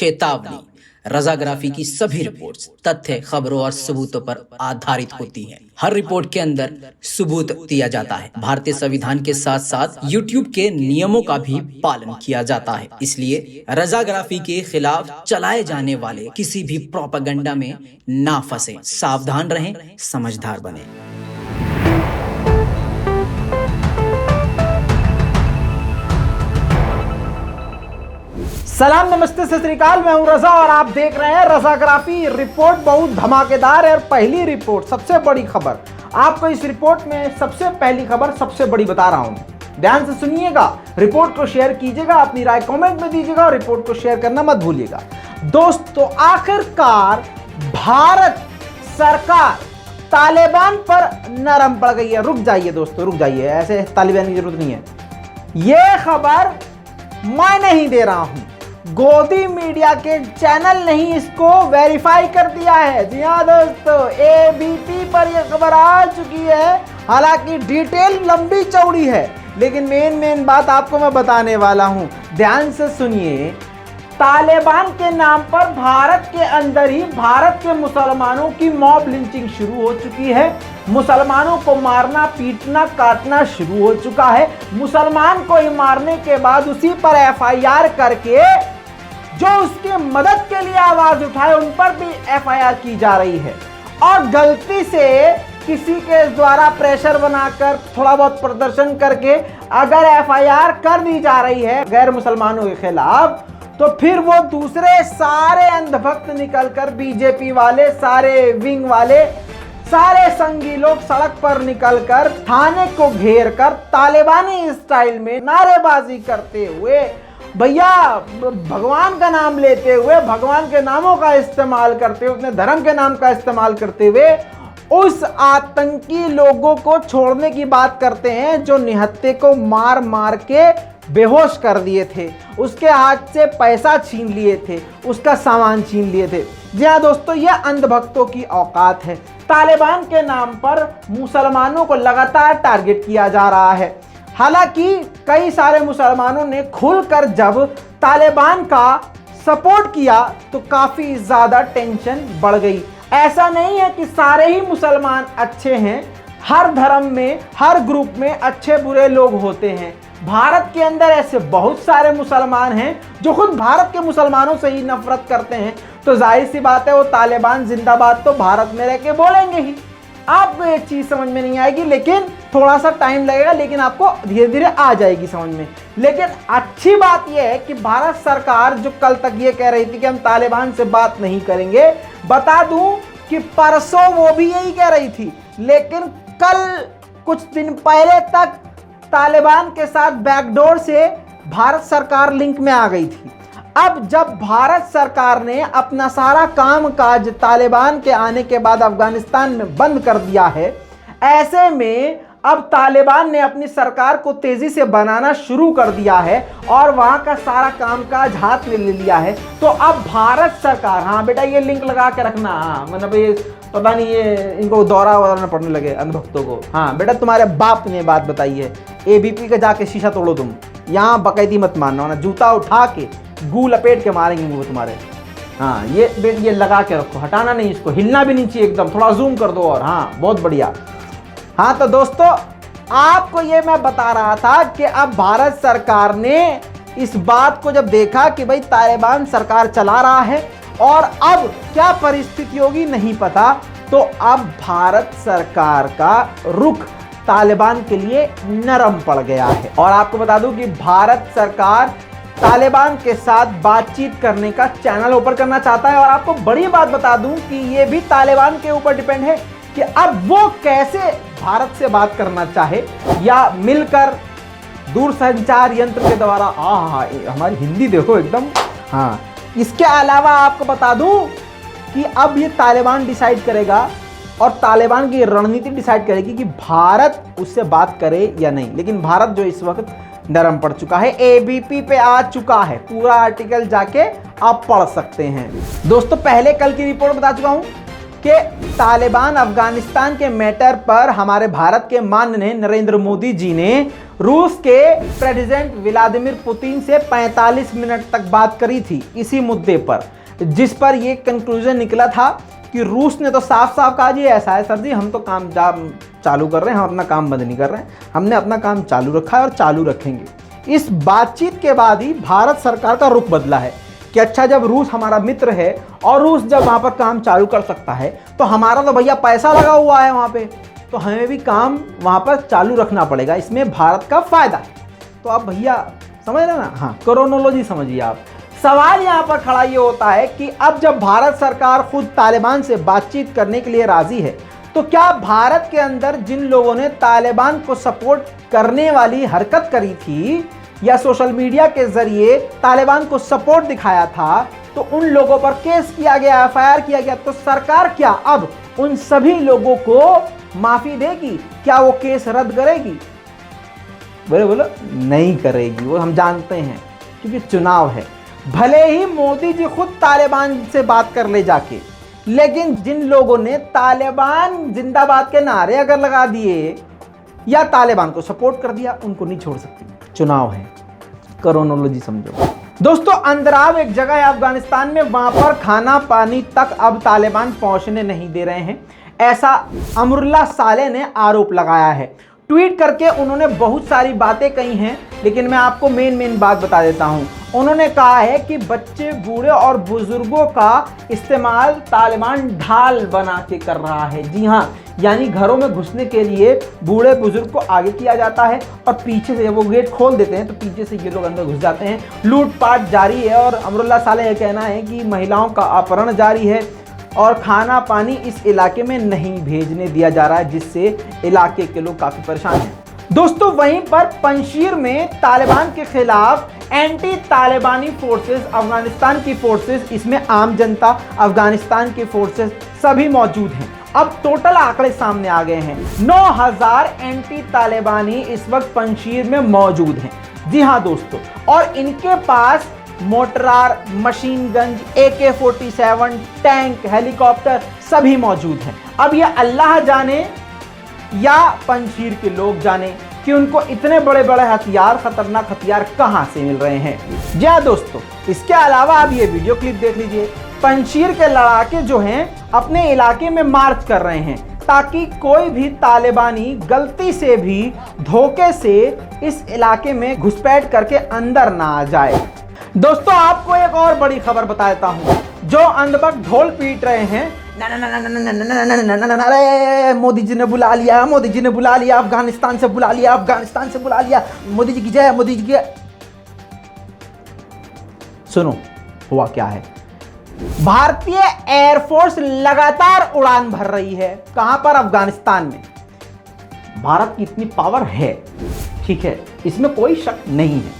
चेतावनी, रजाग्राफी की सभी रिपोर्ट्स तथ्य, खबरों और सबूतों पर आधारित होती हैं। हर रिपोर्ट के अंदर सबूत दिया जाता है। भारतीय संविधान के साथ साथ यूट्यूब के नियमों का भी पालन किया जाता है। इसलिए रजाग्राफी के खिलाफ चलाए जाने वाले किसी भी प्रोपेगेंडा में ना फंसे। सावधान रहें, समझदार बने। सलाम, नमस्ते, सत श्री अकाल। मैं हूं रजा और आप देख रहे हैं रजाग्राफी। रिपोर्ट बहुत धमाकेदार है और पहली रिपोर्ट, सबसे बड़ी खबर आपको इस रिपोर्ट में सबसे पहली खबर सबसे बड़ी बता रहा हूं। ध्यान से सुनिएगा, रिपोर्ट को शेयर कीजिएगा, अपनी राय कमेंट में दीजिएगा और रिपोर्ट को शेयर करना मत भूलिएगा। दोस्तों, आखिरकार भारत सरकार तालिबान पर नरम पड़ गई है। रुक जाइए दोस्तों, रुक जाइए, ऐसे तालिबान की जरूरत नहीं है। यह खबर मैं नहीं दे रहा हूं, गोदी मीडिया के चैनल ने ही इसको वेरीफाई कर दिया है। जी हाँ दोस्तों, एबीपी पर यह खबर आ चुकी है। हालांकि डिटेल लंबी चौड़ी है, लेकिन मेन बात आपको मैं बताने वाला हूं। ध्यान से सुनिए। तालिबान के नाम पर भारत के अंदर ही भारत के मुसलमानों की मॉब लिंचिंग शुरू हो चुकी है। मुसलमानों को मारना, पीटना, काटना शुरू हो चुका है। मुसलमान को ही मारने के बाद उसी पर एफआईआर करके जो उसके मदद के लिए आवाज उठाए उन पर भी एफआईआर की जा रही है। और गलती से किसी के द्वारा प्रेशर बनाकर, थोड़ा बहुत प्रदर्शन करके अगर एफआईआर कर दी जा रही है गैर मुसलमानों के खिलाफ, तो फिर वो दूसरे सारे अंधभक्त निकलकर, बीजेपी वाले, सारे विंग वाले, सारे संगी लोग सड़क पर निकलकर थाने को घेर कर तालिबानी स्टाइल में नारेबाजी करते हुए, भैया भगवान का नाम लेते हुए, भगवान के नामों का इस्तेमाल करते हुए, अपने धर्म के नाम का इस्तेमाल करते हुए उस आतंकी लोगों को छोड़ने की बात करते हैं जो निहत्थे को मार मार के बेहोश कर दिए थे, उसके हाथ से पैसा छीन लिए थे, उसका सामान छीन लिए थे। जी हाँ दोस्तों, यह अंधभक्तों की औकात है। तालिबान के नाम पर मुसलमानों को लगातार टारगेट किया जा रहा है। हालांकि कई सारे मुसलमानों ने खुलकर जब तालिबान का सपोर्ट किया तो काफी ज्यादा टेंशन बढ़ गई। ऐसा नहीं है कि सारे ही मुसलमान अच्छे हैं। हर धर्म में, हर ग्रुप में अच्छे बुरे लोग होते हैं। भारत के अंदर ऐसे बहुत सारे मुसलमान हैं जो खुद भारत के मुसलमानों से ही नफरत करते हैं। तो जाहिर सी बात है वो तालिबान जिंदाबाद तो भारत में रह के बोलेंगे ही। आपको ये चीज समझ में नहीं आएगी, लेकिन थोड़ा सा टाइम लगेगा, लेकिन आपको धीरे धीरे आ जाएगी समझ में। लेकिन अच्छी बात यह है कि भारत सरकार जो कल तक ये कह रही थी कि हम तालिबान से बात नहीं करेंगे, बता दूं कि परसों वो भी यही कह रही थी, लेकिन कल कुछ दिन पहले तक तालिबान के साथ बैकडोर से भारत सरकार लिंक में आ गई थी। अब जब भारत सरकार ने अपना सारा काम काज तालिबान के आने के बाद अफगानिस्तान में बंद कर दिया है, ऐसे में अब तालिबान ने अपनी सरकार को तेजी से बनाना शुरू कर दिया है और वहां का सारा कामकाज हाथ में ले लिया है। तो अब भारत सरकार, हाँ बेटा ये लिंक लगा के रखना, हाँ मतलब ये पता नहीं ये इनको दौरा वगैरह पड़ने लगे अंधभक्तों को। हाँ बेटा, तुम्हारे बाप ने बात बताई है, एबीपी का जाके शीशा तोड़ो तुम, यहाँ बकैती मत मानना, ना जूता उठा के गू लपेट के मारेंगे मुंह तुम्हारे। हाँ ये लगा के रखो, हटाना नहीं, इसको हिलना भी नहीं चाहिए एकदम, थोड़ा जूम कर दो और हाँ बहुत बढ़िया। हाँ तो दोस्तों, आपको ये मैं बता रहा था कि अब भारत सरकार ने इस बात को जब देखा कि भाई तालिबान सरकार चला रहा है और अब क्या परिस्थिति होगी नहीं पता, तो अब भारत सरकार का रुख तालिबान के लिए नरम पड़ गया है। और आपको बता दूं कि भारत सरकार तालिबान के साथ बातचीत करने का चैनल ओपन करना चाहता है। और आपको बड़ी बात बता दूं कि ये भी तालिबान के ऊपर डिपेंड है कि अब वो कैसे भारत से बात करना चाहे, या मिलकर दूरसंचार यंत्र के द्वारा। हाँ, हमारी हिंदी देखो एकदम। हाँ, इसके अलावा आपको बता दूं कि अब ये तालिबान डिसाइड करेगा और तालिबान की रणनीति डिसाइड करेगी कि भारत उससे बात करे या नहीं। लेकिन भारत जो इस वक्त नरम पड़ चुका है, एबीपी पे आ चुका है, पूरा आर्टिकल जाके आप पढ़ सकते हैं। दोस्तों, पहले कल की रिपोर्ट बता चुका हूं कि तालिबान अफगानिस्तान के मैटर पर हमारे भारत के माननीय नरेंद्र मोदी जी ने रूस के प्रेसिडेंट व्लादिमीर पुतिन से 45 मिनट तक बात करी थी इसी मुद्दे पर, जिस पर यह कंक्लूजन निकला था कि रूस ने तो साफ साफ कहा जी ऐसा है सर जी, हम तो काम चालू कर रहे हैं, हम अपना काम बंद नहीं कर रहे हैं, हमने अपना काम चालू रखा है और चालू रखेंगे। इस बातचीत के बाद ही भारत सरकार का रुख बदला है कि अच्छा, जब रूस हमारा मित्र है और रूस जब वहाँ पर काम चालू कर सकता है तो हमारा तो भैया पैसा लगा हुआ है वहाँ पे, तो हमें भी काम वहाँ पर चालू रखना पड़ेगा, इसमें भारत का फायदा है। तो आप भैया समझ रहे ना, हाँ क्रोनोलॉजी समझिए आप। सवाल यहाँ पर खड़ा ये होता है कि अब जब भारत सरकार खुद तालिबान से बातचीत करने के लिए राजी है, तो क्या भारत के अंदर जिन लोगों ने तालिबान को सपोर्ट करने वाली हरकत करी थी या सोशल मीडिया के जरिए तालिबान को सपोर्ट दिखाया था, तो उन लोगों पर केस किया गया, एफआईआर किया गया, तो सरकार क्या अब उन सभी लोगों को माफी देगी? क्या वो केस रद्द करेगी? बोलो नहीं करेगी, वो हम जानते हैं, क्योंकि चुनाव है। भले ही मोदी जी खुद तालिबान से बात कर ले जाके, लेकिन जिन लोगों ने तालिबान जिंदाबाद के नारे अगर लगा दिए या तालिबान को सपोर्ट कर दिया, उनको नहीं छोड़ सकती। चुनाव है, क्रोनोलॉजी समझो दोस्तों। अंद्राव एक जगह है अफगानिस्तान में, वहां पर खाना पानी तक अब तालिबान पहुंचने नहीं दे रहे हैं, ऐसा अमरुल्लाह सालेह ने आरोप लगाया है। ट्वीट करके उन्होंने बहुत सारी बातें कही हैं, लेकिन मैं आपको मेन बात बता देता हूं। उन्होंने कहा है कि बच्चे, बूढ़े और बुजुर्गों का इस्तेमाल तालिबान ढाल बना के कर रहा है। जी हां, यानी घरों में घुसने के लिए बूढ़े बुजुर्ग को आगे किया जाता है और पीछे से वो गेट खोल देते हैं तो पीछे से ये लोग अंदर घुस जाते हैं। लूटपाट जारी है और अमरुल्लाह सालेह यह कहना है कि महिलाओं का अपहरण जारी है और खाना पानी इस इलाके में नहीं भेजने दिया जा रहा है, जिससे इलाके के लोग काफ़ी परेशान हैं। दोस्तों, वहीं पर पंजशीर में तालिबान के खिलाफ एंटी तालिबानी फोर्सेस, अफगानिस्तान की फोर्सेस, इसमें आम जनता, अफगानिस्तान की फोर्सेस सभी मौजूद हैं। अब टोटल आंकड़े सामने आ गए हैं, 9000 एंटी तालिबानी इस वक्त पंजशीर में मौजूद हैं। जी हां दोस्तों, और इनके पास mortar, machine gun, AK-47, tank, helicopter सभी मौजूद हैं। अब ये अल्लाह जाने या पंजशीर के लोग जाने कि उनको इतने बड़े बड़े हथियार, खतरनाक हथियार कहां से मिल रहे हैं। जी हाँ दोस्तों, इसके अलावा आप ये वीडियो क्लिप देख लीजिए। पंजशीर के लड़ाके जो हैं अपने इलाके में मार्च कर रहे हैं ताकि कोई भी तालिबानी गलती से भी, धोखे से इस इलाके में घुसपैठ करके अंदर ना आ जाए। दोस्तों, आपको एक और बड़ी खबर बता देता हूं। जो अंधभक्त ढोल पीट रहे हैं, अरे मोदी जी ने बुला लिया, मोदी जी ने बुला लिया, अफगानिस्तान से बुला लिया, अफगानिस्तान से बुला लिया, मोदी जी की जय, मोदी जी की। सुनो हुआ क्या है। भारतीय एयरफोर्स लगातार उड़ान भर रही है। कहां पर? अफगानिस्तान में। भारत की इतनी पावर है, ठीक है, इसमें कोई शक नहीं है,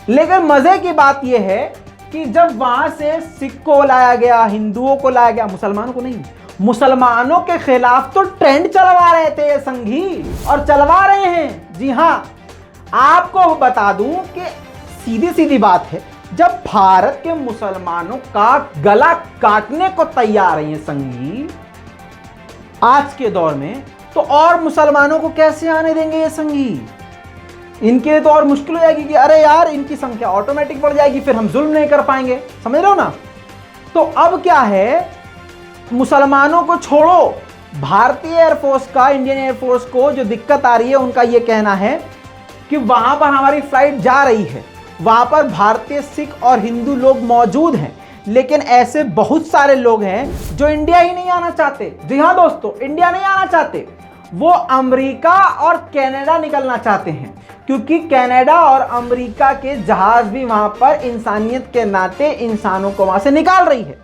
लेकिन मजे की बात यह है कि जब वहां से सिख को लाया गया, हिंदुओं को लाया गया, मुसलमानों को नहीं, मुसलमानों के खिलाफ तो ट्रेंड चलवा रहे थे ये संघी, और चलवा रहे हैं। जी हां, आपको बता दूं कि सीधी सीधी बात है, जब भारत के मुसलमानों का गला काटने को तैयार है ये संघी आज के दौर में, तो और मुसलमानों को कैसे आने देंगे ये संघी? इनके लिए तो और मुश्किल हो जाएगी कि अरे यार, इनकी संख्या ऑटोमेटिक बढ़ जाएगी, फिर हम जुल्म नहीं कर पाएंगे। समझ रहे हो ना? तो अब क्या है, मुसलमानों को छोड़ो, भारतीय एयरफोर्स का, इंडियन एयरफोर्स को जो दिक्कत आ रही है, उनका यह कहना है कि वहां पर हमारी फ्लाइट जा रही है, वहां पर भारतीय, सिख और हिंदू लोग मौजूद हैं, लेकिन ऐसे बहुत सारे लोग हैं जो इंडिया ही नहीं आना चाहते। जी हां दोस्तों, इंडिया नहीं आना चाहते, वो अमेरिका और कनाडा निकलना चाहते हैं, क्योंकि कनाडा और अमेरिका के जहाज भी वहां पर इंसानियत के नाते इंसानों को वहां से निकाल रही है।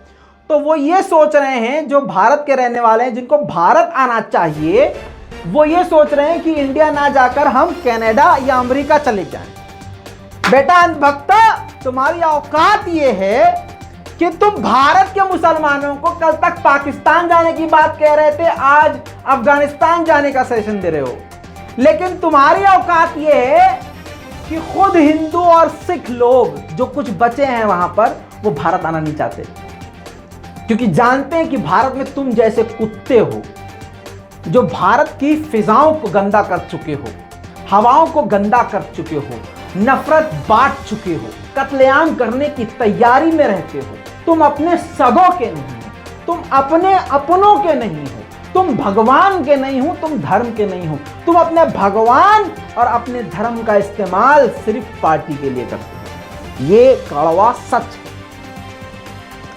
तो वो ये सोच रहे हैं, जो भारत के रहने वाले हैं, जिनको भारत आना चाहिए, वो ये सोच रहे हैं कि इंडिया ना जाकर हम कनाडा या अमेरिका चले जाएं। बेटा अंधभक्ता, तुम्हारी औकात ये है कि तुम भारत के मुसलमानों को कल तक पाकिस्तान जाने की बात कह रहे थे, आज अफगानिस्तान जाने का सजेशन दे रहे हो, लेकिन तुम्हारी औकात ये है कि खुद हिंदू और सिख लोग जो कुछ बचे हैं वहां पर, वो भारत आना नहीं चाहते, क्योंकि जानते हैं कि भारत में तुम जैसे कुत्ते हो जो भारत की फिजाओं को गंदा कर चुके हो, हवाओं को गंदा कर चुके हो, नफरत बांट चुके हो, कत्लेआम करने की तैयारी में रहते हो। तुम अपने सगों के नहीं हो, तुम अपने अपनों के नहीं हो, तुम भगवान के नहीं हो, तुम धर्म के नहीं हो। तुम अपने भगवान और अपने धर्म का इस्तेमाल सिर्फ पार्टी के लिए करते हो। ये कड़वा सच है।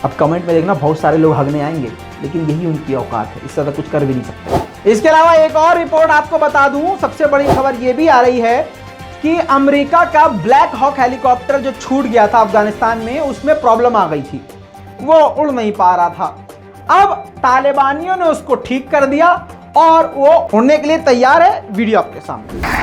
अब कमेंट में देखना, बहुत सारे लोग हगने आएंगे, लेकिन यही उनकी औकात है, इससे तो कुछ कर भी नहीं सकते। इसके अलावा एक और रिपोर्ट आपको बता दूं, सबसे बड़ी खबर यह भी आ रही है कि अमेरिका का ब्लैक हॉक हेलीकॉप्टर जो छूट गया था अफगानिस्तान में, उसमें प्रॉब्लम आ गई थी, वो उड़ नहीं पा रहा था। अब तालिबानियों ने उसको ठीक कर दिया और वो उड़ने के लिए तैयार है। वीडियो आपके सामने।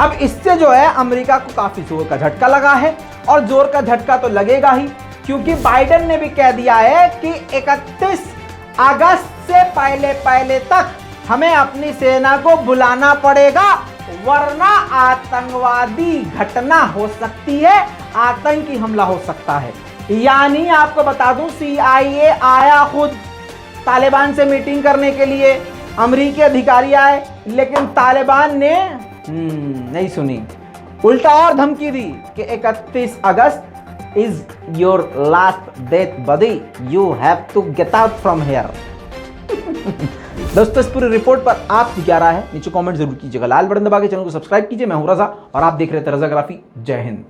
अब इससे जो है अमेरिका को काफी जोर का झटका लगा है, और जोर का झटका तो लगेगा ही, क्योंकि बाइडेन ने भी कह दिया है कि 31 अगस्त से पहले तक हमें अपनी सेना को बुलाना पड़ेगा, वरना आतंकवादी घटना हो सकती है, आतंकी हमला हो सकता है। यानी आपको बता दूं, CIA आया खुद तालिबान से मीटिंग करने के लिए, अमेरिकी अधिकारी आए, लेकिन तालिबान ने नहीं सुनी, उल्टा और धमकी दी कि 31 August is your last date buddy, you have to get out from here. दोस्तों, इस पूरी रिपोर्ट पर आपकी क्या राय है, नीचे कमेंट जरूर कीजिएगा। लाल बटन दबा के चैनल को सब्सक्राइब कीजिए। मैं हूं रजा और आप देख रहे थे रजाग्राफी। जय हिंद।